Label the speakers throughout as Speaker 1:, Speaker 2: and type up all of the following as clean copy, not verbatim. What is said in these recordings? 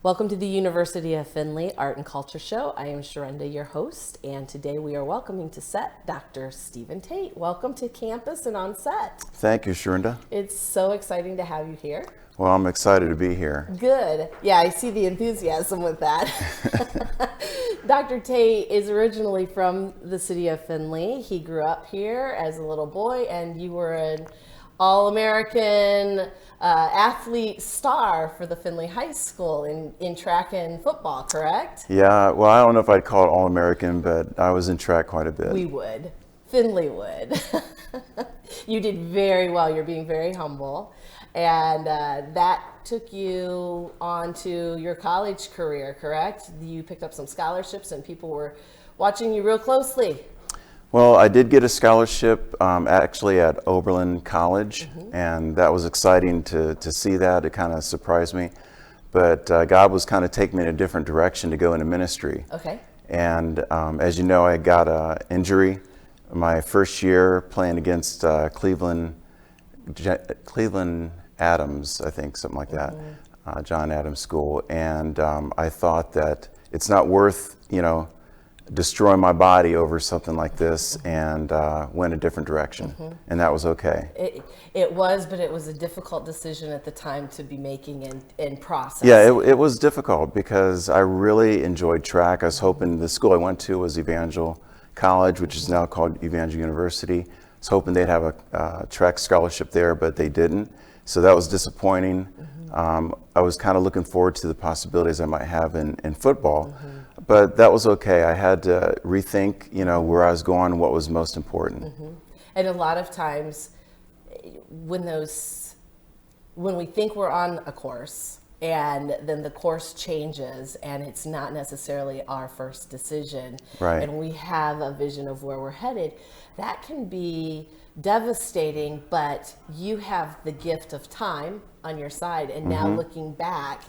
Speaker 1: Welcome to the University of Findlay Art and Culture Show. I am Sharinda, your host, and today we are welcoming to set Dr. Stephen Tate. Welcome to campus and on set.
Speaker 2: Thank you, Sharinda.
Speaker 1: It's so exciting to have you here.
Speaker 2: Well, I'm excited to be here.
Speaker 1: Good. Yeah, I see the enthusiasm with that. Dr. Tate is originally from the city of Findlay. He grew up here as a little boy, and you were an All-American athlete star for the Findlay High School in track and football, correct?
Speaker 2: Yeah, well, I don't know if I'd call it All-American, but I was in track quite a bit.
Speaker 1: We would. Findlay would. You did very well. You're being very humble. And that took you on to your college career, correct? You picked up some scholarships and people were watching you real closely.
Speaker 2: Well, I did get a scholarship actually at Oberlin College, and that was exciting to see that. It kind of surprised me. But God was kind of taking me in a different direction to go into ministry.
Speaker 1: Okay.
Speaker 2: And as you know, I got an injury my first year playing against Cleveland Adams, I think, something like that, John Adams School. And I thought that it's not worth, destroy my body over something like this, and went a different direction, and that was okay.
Speaker 1: It was, but it was a difficult decision at the time to be making and process.
Speaker 2: Yeah, it was difficult because I really enjoyed track. I was hoping the school I went to was Evangel College, which is now called Evangel University. I was hoping they'd have a track scholarship there, but they didn't. So that was disappointing. I was kind of looking forward to the possibilities I might have in football. But that was okay. I had to rethink, where I was going and what was most important.
Speaker 1: And a lot of times when we think we're on a course and then the course changes and it's not necessarily our first decision,
Speaker 2: right,
Speaker 1: and we have a vision of where we're headed, that can be devastating, but you have the gift of time on your side. And now looking back,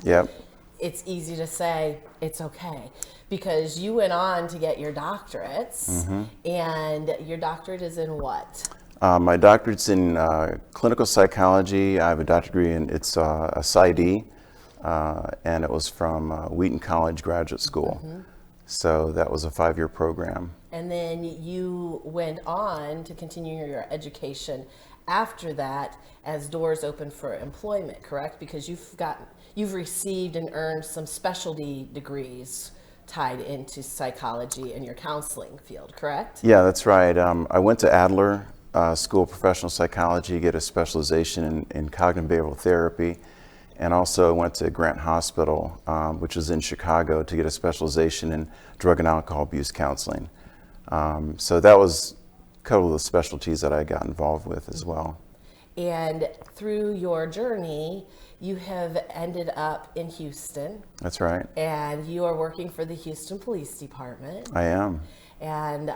Speaker 1: it's easy to say it's okay, because you went on to get your doctorates, and your doctorate is in what?
Speaker 2: My doctorate's in clinical psychology. I have a doctorate degree in it's a PsyD, and it was from Wheaton College Graduate School. So that was a 5-year program. And
Speaker 1: then you went on to continue your education after that as doors opened for employment, correct? Because you've received and earned some specialty degrees tied into psychology in your counseling field, correct?
Speaker 2: Yeah, that's right. I went to Adler School of Professional Psychology, get a specialization in cognitive behavioral therapy, and also went to Grant Hospital, which is in Chicago, to get a specialization in drug and alcohol abuse counseling. So that was a couple of the specialties that I got involved with as well.
Speaker 1: And through your journey, you have ended up in Houston.
Speaker 2: That's right.
Speaker 1: And you are working for the Houston Police Department.
Speaker 2: I am.
Speaker 1: And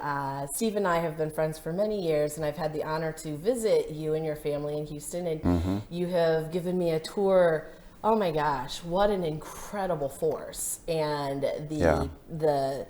Speaker 1: Steve and I have been friends for many years, and I've had the honor to visit you and your family in Houston, and you have given me a tour. Oh my gosh, what an incredible force. And the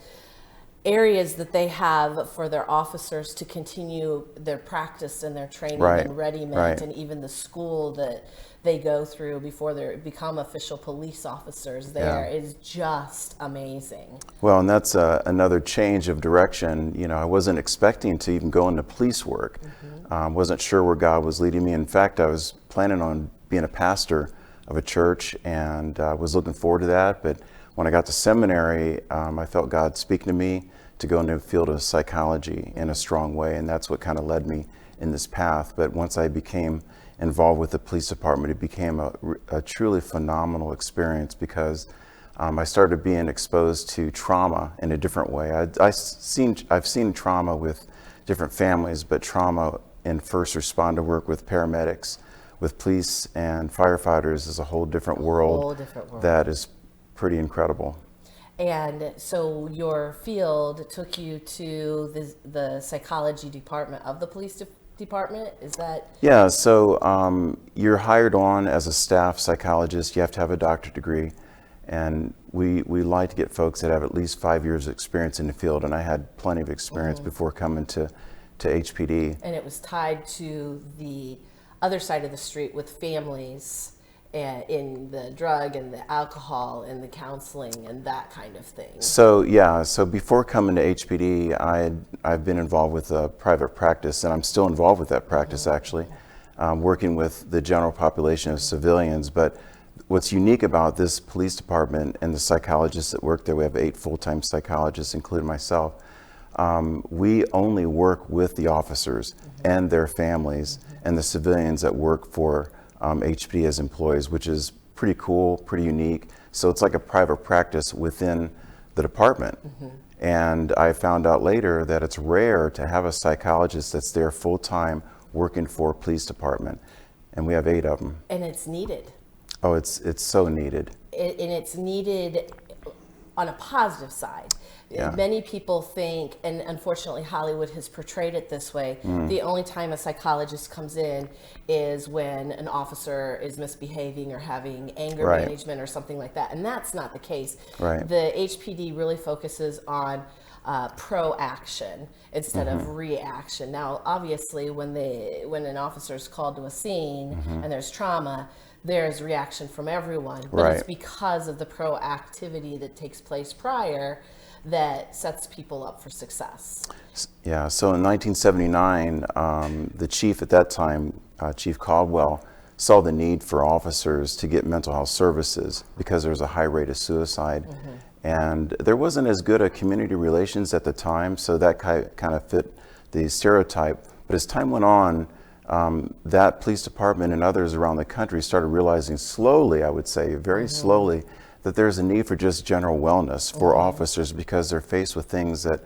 Speaker 1: areas that they have for their officers to continue their practice and their training and readiness, and even the school that they go through before they become official police officers there is just amazing.
Speaker 2: Well, and that's another change of direction. I wasn't expecting to even go into police work. Wasn't sure where God was leading me. In fact, I was planning on being a pastor of a church, and was looking forward to that. But when I got to seminary, I felt God speaking to me to go into the field of psychology in a strong way, and that's what kind of led me in this path. But once I became involved with the police department, it became a truly phenomenal experience, because I started being exposed to trauma in a different way. I've seen trauma with different families, but trauma in first responder work with paramedics, with police and firefighters, is a whole different world. That is pretty incredible.
Speaker 1: And so your field took you to the psychology department of the police department, is that?
Speaker 2: Yeah, so you're hired on as a staff psychologist. You have to have a doctorate degree, and we like to get folks that have at least 5 years of experience in the field, and I had plenty of experience before coming to HPD.
Speaker 1: And it was tied to the other side of the street with families in the drug and the alcohol and the counseling and that kind of thing?
Speaker 2: So before coming to HPD, I've been involved with a private practice, and I'm still involved with that practice actually, working with the general population of civilians. But what's unique about this police department and the psychologists that work there, we have 8 full-time psychologists, including myself. We only work with the officers and their families and the civilians that work for HPD as employees, which is pretty cool, pretty unique. So it's like a private practice within the department. And I found out later that it's rare to have a psychologist that's there full-time working for a police department. And we have 8 of them.
Speaker 1: And it's needed.
Speaker 2: Oh, it's so needed.
Speaker 1: And it's needed on a positive side.
Speaker 2: Yeah.
Speaker 1: Many people think, and unfortunately Hollywood has portrayed it this way, the only time a psychologist comes in is when an officer is misbehaving or having anger management or something like that. And that's not the case.
Speaker 2: Right.
Speaker 1: The HPD really focuses on proaction instead of reaction. Now, obviously, when an officer is called to a scene and there's trauma, there's reaction from everyone, but it's because of the proactivity that takes place prior that sets people up for success.
Speaker 2: Yeah, so in 1979, the chief at that time, Chief Caldwell, saw the need for officers to get mental health services because there was a high rate of suicide. And there wasn't as good a community relations at the time, so that kind of fit the stereotype. But as time went on, that police department and others around the country started realizing slowly, I would say, very slowly, that there's a need for just general wellness for officers because they're faced with things that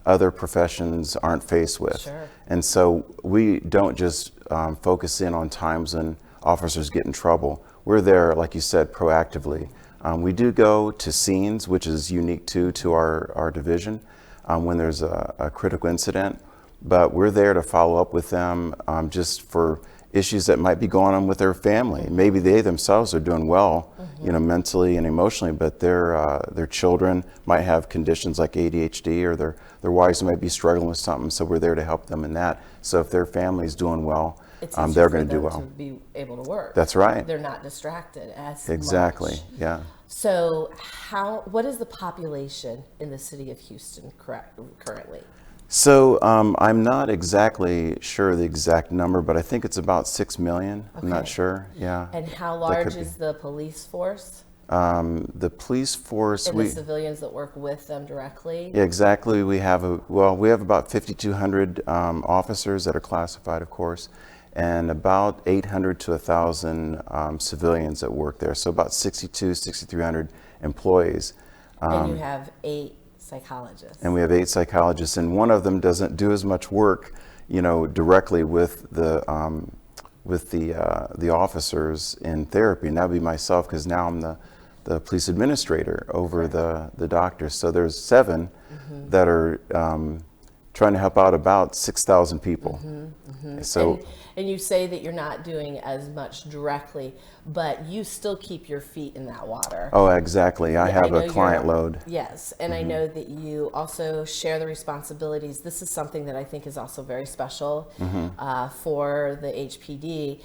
Speaker 2: other professions aren't faced with.
Speaker 1: Sure.
Speaker 2: And so we don't just focus in on times when officers get in trouble. We're there, like you said, proactively. We do go to scenes, which is unique to our division, when there's a critical incident, but we're there to follow up with them just for issues that might be going on with their family. Maybe they themselves are doing well, mentally and emotionally, but their children might have conditions like ADHD, or their wives might be struggling with something. So we're there to help them in that. So if their family's doing well, they're going to do well.
Speaker 1: To be able to work.
Speaker 2: That's right.
Speaker 1: They're not distracted as
Speaker 2: Exactly.
Speaker 1: much.
Speaker 2: Yeah.
Speaker 1: So what is the population in the city of Houston currently?
Speaker 2: So I'm not exactly sure the exact number, but I think it's about 6 million. I'm not sure. Yeah.
Speaker 1: And how large is the police force?
Speaker 2: The police force,
Speaker 1: and the civilians that work with them directly?
Speaker 2: Yeah, exactly. We have about 5,200 officers that are classified, of course, and about 800 to 1,000 civilians that work there. So about 6,300 employees.
Speaker 1: And you have 8 psychologists.
Speaker 2: And we have 8 psychologists, and one of them doesn't do as much work, directly with the officers in therapy, and that would be myself, because now I'm the police administrator over the doctors. So there's 7 that are trying to help out about 6,000 people. So,
Speaker 1: and you say that you're not doing as much directly, but you still keep your feet in that water.
Speaker 2: Oh, exactly. I have a client load.
Speaker 1: Yes, and I know that you also share the responsibilities. This is something that I think is also very special for the HPD.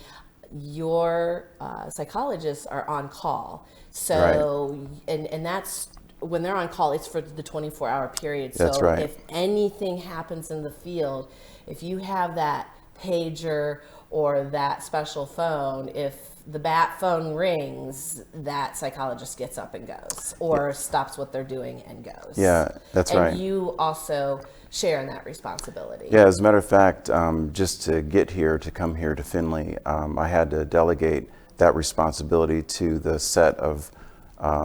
Speaker 1: Your psychologists are on call. So, and that's, when they're on call, it's for the 24-hour period. So
Speaker 2: That's right.
Speaker 1: If anything happens in the field, if you have that pager or that special phone, if the bat phone rings, that psychologist gets up and goes, or stops what they're doing and goes.
Speaker 2: Yeah, that's right.
Speaker 1: And you also share in that responsibility.
Speaker 2: Yeah, as a matter of fact, just to come here to Findlay, I had to delegate that responsibility to the set of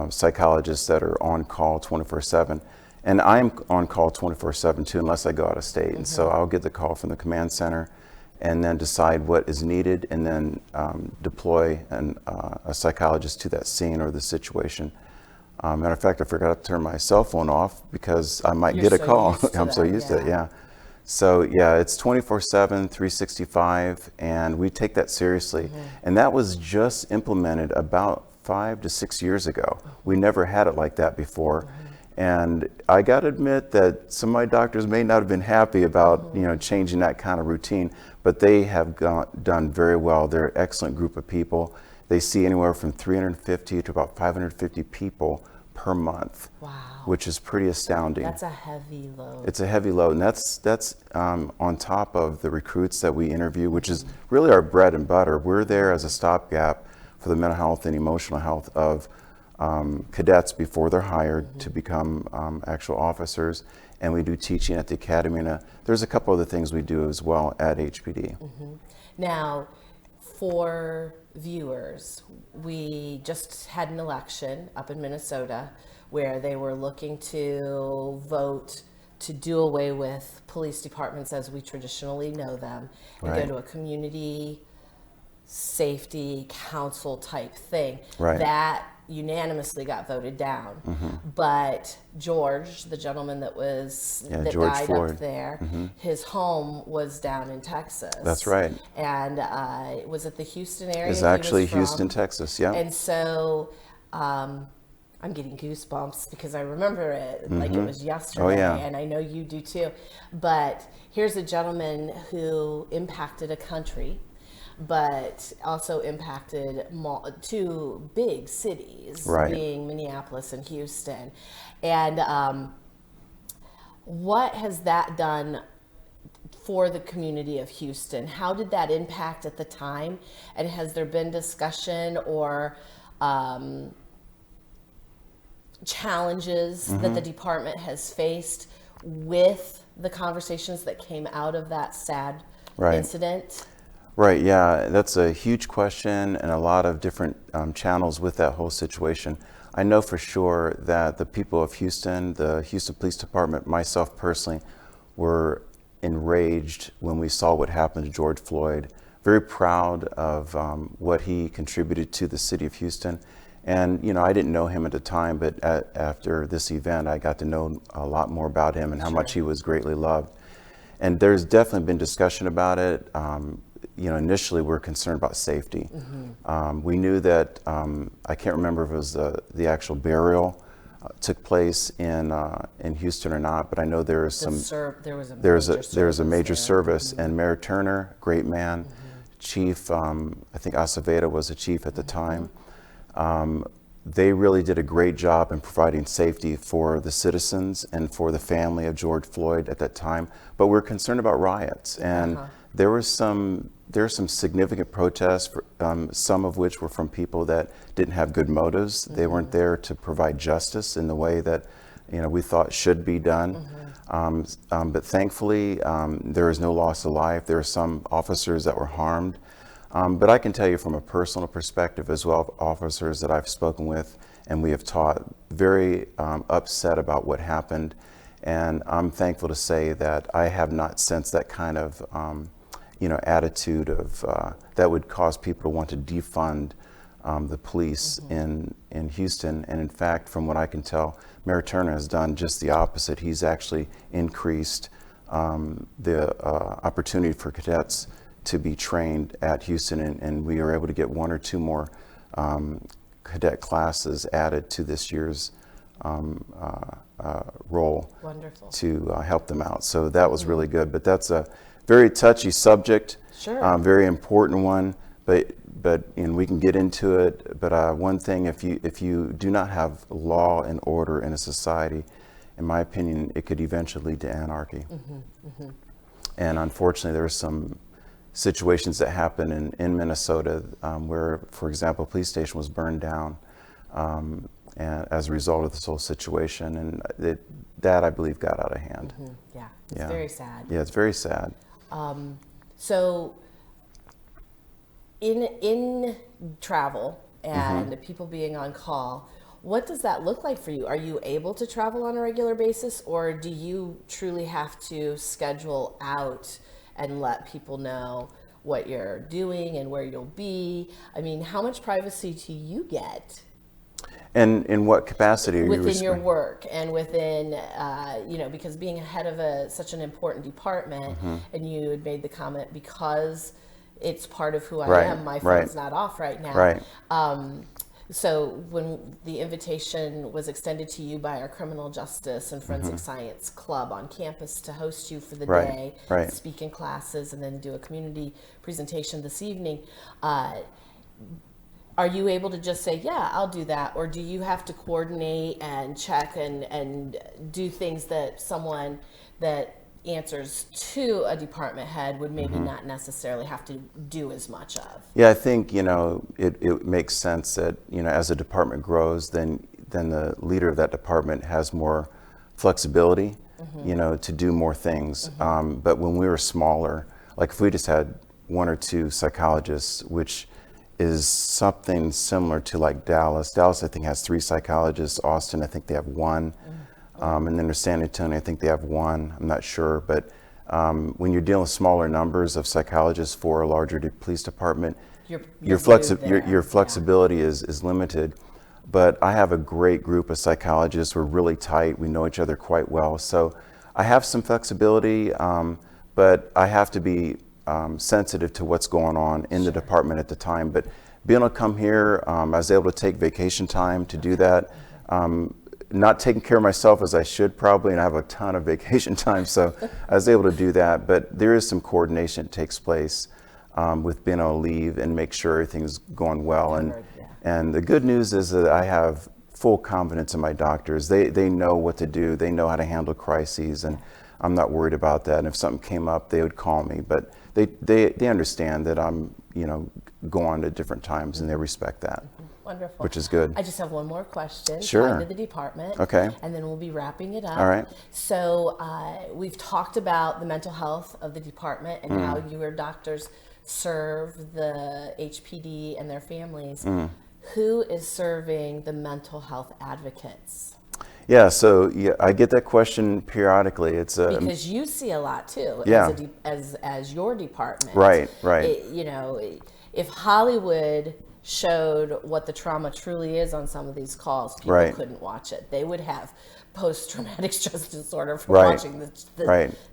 Speaker 2: psychologists that are on call 24/7. And I'm on call 24/7 too, unless I go out of state. And so I'll get the call from the command center and then decide what is needed, and then deploy a psychologist to that scene or the situation. Matter of fact, I forgot to turn my cell phone off because I might get a call. I'm so used to it, yeah. So yeah, it's 24/7, 365, and we take that seriously. And that was just implemented about 5 to 6 years ago. We never had it like that before. And I got to admit that some of my doctors may not have been happy about changing that kind of routine, but they have done very well. They're an excellent group of people, They see anywhere from 350 to about 550 people per month.
Speaker 1: Wow.
Speaker 2: Which is pretty astounding.
Speaker 1: That's a heavy load.
Speaker 2: It's a heavy load, and that's on top of the recruits that we interview, which is really our bread and butter. We're there as a stopgap for the mental health and emotional health of cadets before they're hired to become actual officers, and we do teaching at the academy. And there's a couple other things we do as well at HPD.
Speaker 1: Now, for viewers, we just had an election up in Minnesota where they were looking to vote to do away with police departments as we traditionally know them and
Speaker 2: Right.
Speaker 1: go to a community safety council type thing.
Speaker 2: Right.
Speaker 1: That unanimously got voted down. But George, the gentleman that
Speaker 2: George
Speaker 1: died
Speaker 2: Floyd.
Speaker 1: up there, his home was down in Texas.
Speaker 2: That's right.
Speaker 1: And was it the Houston area?
Speaker 2: It's
Speaker 1: he was
Speaker 2: actually
Speaker 1: from?
Speaker 2: Houston, Texas. Yeah.
Speaker 1: And so I'm getting goosebumps because I remember it like it was yesterday.
Speaker 2: Oh, yeah.
Speaker 1: And I know you do too. But here's a gentleman who impacted a country, but also impacted two big cities,
Speaker 2: Right.
Speaker 1: being Minneapolis and Houston. And what has that done for the community of Houston? How did that impact at the time? And has there been discussion or challenges that the department has faced with the conversations that came out of that sad
Speaker 2: Right.
Speaker 1: incident?
Speaker 2: Right, yeah, that's a huge question and a lot of different channels with that whole situation. I know for sure that the people of Houston, the Houston Police Department, myself personally, were enraged when we saw what happened to George Floyd. Very proud of what he contributed to the city of Houston. And, I didn't know him at the time, but after this event, I got to know a lot more about him and how much he was greatly loved. And there's definitely been discussion about it. Initially we were concerned about safety. We knew that, I can't remember if it was the actual burial took place in Houston or not, but I know there was a major service, and Mayor Turner, great man, Chief, I think Acevedo was the chief at the time. They really did a great job in providing safety for the citizens and for the family of George Floyd at that time. But we're concerned about riots, and there were some significant protests, some of which were from people that didn't have good motives. They weren't there to provide justice in the way that we thought should be done. But thankfully, there was no loss of life. There were some officers that were harmed. But I can tell you from a personal perspective as well, officers that I've spoken with and we have taught, very upset about what happened. And I'm thankful to say that I have not sensed that kind of attitude of that would cause people to want to defund the police in Houston. And in fact, from what I can tell, Mayor Turner has done just the opposite. He's actually increased the opportunity for cadets to be trained at Houston, and we were able to get one or two more cadet classes added to this year's role.
Speaker 1: Wonderful.
Speaker 2: To help them out. So that was really good. But that's a very touchy subject, very important one. But we can get into it. But one thing, if you do not have law and order in a society, in my opinion, it could eventually lead to anarchy. And unfortunately, there are some situations that happen in Minnesota where, for example, a police station was burned down and as a result of this whole situation, and that I believe got out of hand.
Speaker 1: Yeah, it's very sad.
Speaker 2: Yeah, it's very sad.
Speaker 1: So in travel and people being on call, what does that look like for you? Are you able to travel on a regular basis, or do you truly have to schedule out and let people know what you're doing and where you'll be? I mean, how much privacy do you get?
Speaker 2: And in what capacity are you
Speaker 1: within your work and within, because being head of such an important department, and you had made the comment, because it's part of who I am, my phone's not off right now. So when the invitation was extended to you by our Criminal Justice and Forensic Science Club on campus to host you for the day, speak in classes, and then do a community presentation this evening, are you able to just say, yeah, I'll do that? Or do you have to coordinate and check and do things that someone that answers to a department head would maybe not necessarily have to do as much of?
Speaker 2: Yeah, I think, it makes sense that, as a department grows, then the leader of that department has more flexibility, to do more things. But when we were smaller, like if we just had one or two psychologists, which is something similar to like Dallas. Dallas, I think, has 3 psychologists. Austin, I think they have 1. And then there's San Antonio, I think they have 1. I'm not sure. But when you're dealing with smaller numbers of psychologists for a larger police department, your flexibility is limited. But I have a great group of psychologists. We're really tight. We know each other quite well. So I have some flexibility, but I have to be sensitive to what's going on in the department at the time. But being able to come here, I was able to take vacation time to do that. Not taking care of myself as I should probably, and I have a ton of vacation time, so I was able to do that. But there is some coordination that takes place with being able to leave and make sure everything's going well. And the good news is that I have full confidence in my doctors. They know what to do. They know how to handle crises, and I'm not worried about that. And if something came up, they would call me. But they understand that I'm, go on at different times, and they respect that.
Speaker 1: Wonderful.
Speaker 2: Which is good.
Speaker 1: I just have one more question.
Speaker 2: Sure.
Speaker 1: Tied to the department.
Speaker 2: Okay.
Speaker 1: And then we'll be wrapping it up.
Speaker 2: All right.
Speaker 1: So we've talked about the mental health of the department and how your doctors serve the HPD and their families. Who is serving the mental health advocates?
Speaker 2: Yeah, so I get that question periodically. It's
Speaker 1: because you see a lot too, as your department.
Speaker 2: Right.
Speaker 1: If Hollywood showed what the trauma truly is on some of these calls, people couldn't watch it. They would have post-traumatic stress disorder from watching the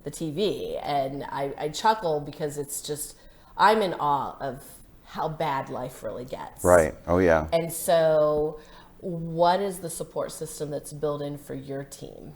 Speaker 1: TV. And I chuckle because it's just, I'm in awe of how bad life really gets.
Speaker 2: Right. Oh, yeah.
Speaker 1: And so what is the support system that's built in for your team?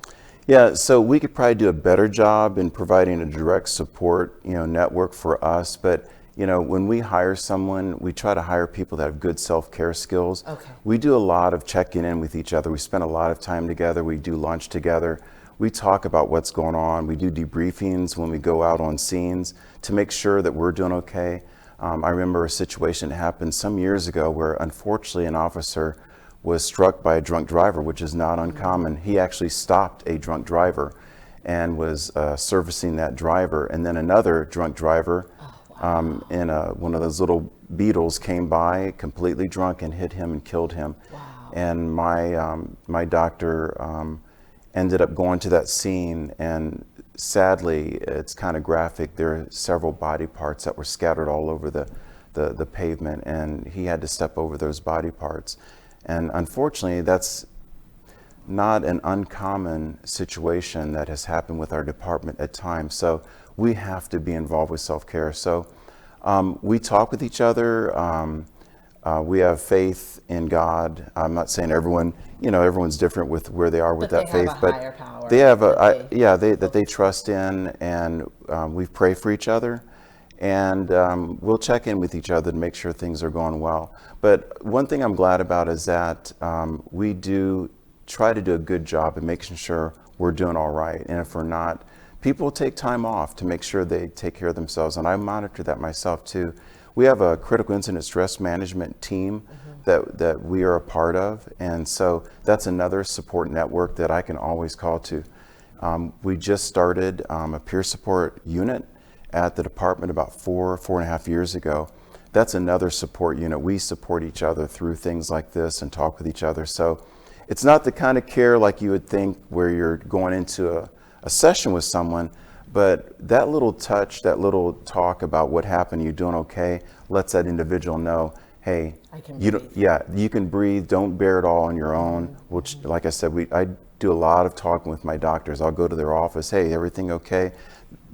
Speaker 2: Yeah, so we could probably do a better job in providing a direct support, network for us. But, when we hire someone, we try to hire people that have good self-care skills.
Speaker 1: Okay.
Speaker 2: We do a lot of checking in with each other. We spend a lot of time together. We do lunch together. We talk about what's going on. We do debriefings when we go out on scenes to make sure that we're doing okay. I remember a situation that happened some years ago where unfortunately an officer was struck by a drunk driver, which is not uncommon. He actually stopped a drunk driver and was servicing that driver. And then another drunk driver in one of those little Beetles came by completely drunk and hit him and killed him.
Speaker 1: Wow.
Speaker 2: And my doctor ended up going to that scene, and sadly, it's kind of graphic. There are several body parts that were scattered all over the pavement, and he had to step over those body parts. And unfortunately, that's not an uncommon situation that has happened with our department at times. So we have to be involved with self-care. So we talk with each other. We have faith in God. I'm not saying everyone's different with where they are with that faith, but they have that they trust in, and we pray for each other, and we'll check in with each other to make sure things are going well. But one thing I'm glad about is that we do try to do a good job in making sure we're doing all right, and if we're not, people take time off to make sure they take care of themselves, and I monitor that myself too. We have a critical incident stress management team that we are a part of, and so that's another support network that I can always call to. We just started a peer support unit at the department about 4.5 years ago. That's another support unit. We support each other through things like this and talk with each other. So it's not the kind of care like you would think where you're going into a session with someone, but that little touch, that little talk about what happened, you doing okay, lets that individual know, hey, you can breathe, don't bear it all on your own. Which, like I said, I do a lot of talking with my doctors. I'll go to their office, hey, everything okay?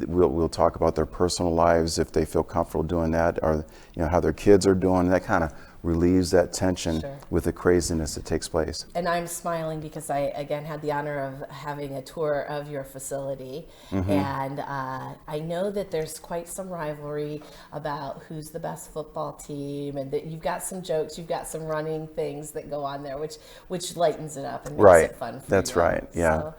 Speaker 2: We'll talk about their personal lives if they feel comfortable doing that, or how their kids are doing, that kind of relieves that tension
Speaker 1: Sure.
Speaker 2: with the craziness that takes place.
Speaker 1: And I'm smiling because I, again, had the honor of having a tour of your facility. And I know that there's quite some rivalry about who's the best football team, and that you've got some jokes, you've got some running things that go on there, which lightens it up and makes
Speaker 2: Right.
Speaker 1: it fun for
Speaker 2: That's
Speaker 1: you.
Speaker 2: right. Yeah.
Speaker 1: So,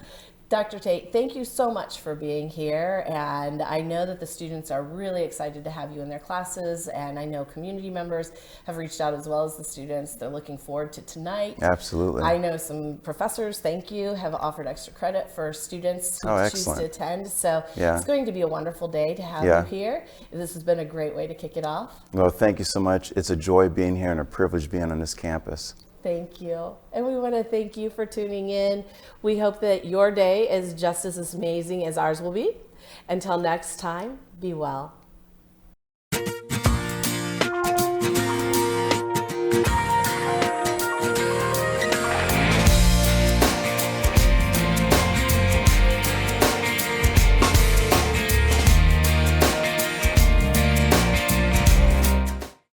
Speaker 1: Dr. Tate, thank you so much for being here, and I know that the students are really excited to have you in their classes, and I know community members have reached out as well as the students. They're looking forward to tonight.
Speaker 2: Absolutely.
Speaker 1: I know some professors, thank you, have offered extra credit for students who choose
Speaker 2: excellent.
Speaker 1: to attend, so
Speaker 2: Yeah.
Speaker 1: it's going to be a wonderful day to have
Speaker 2: Yeah.
Speaker 1: you here. This has been a great way to kick it off.
Speaker 2: Well, thank you so much. It's a joy being here and a privilege being on this campus.
Speaker 1: Thank you. And we want to thank you for tuning in. We hope that your day is just as amazing as ours will be. Until next time, be well.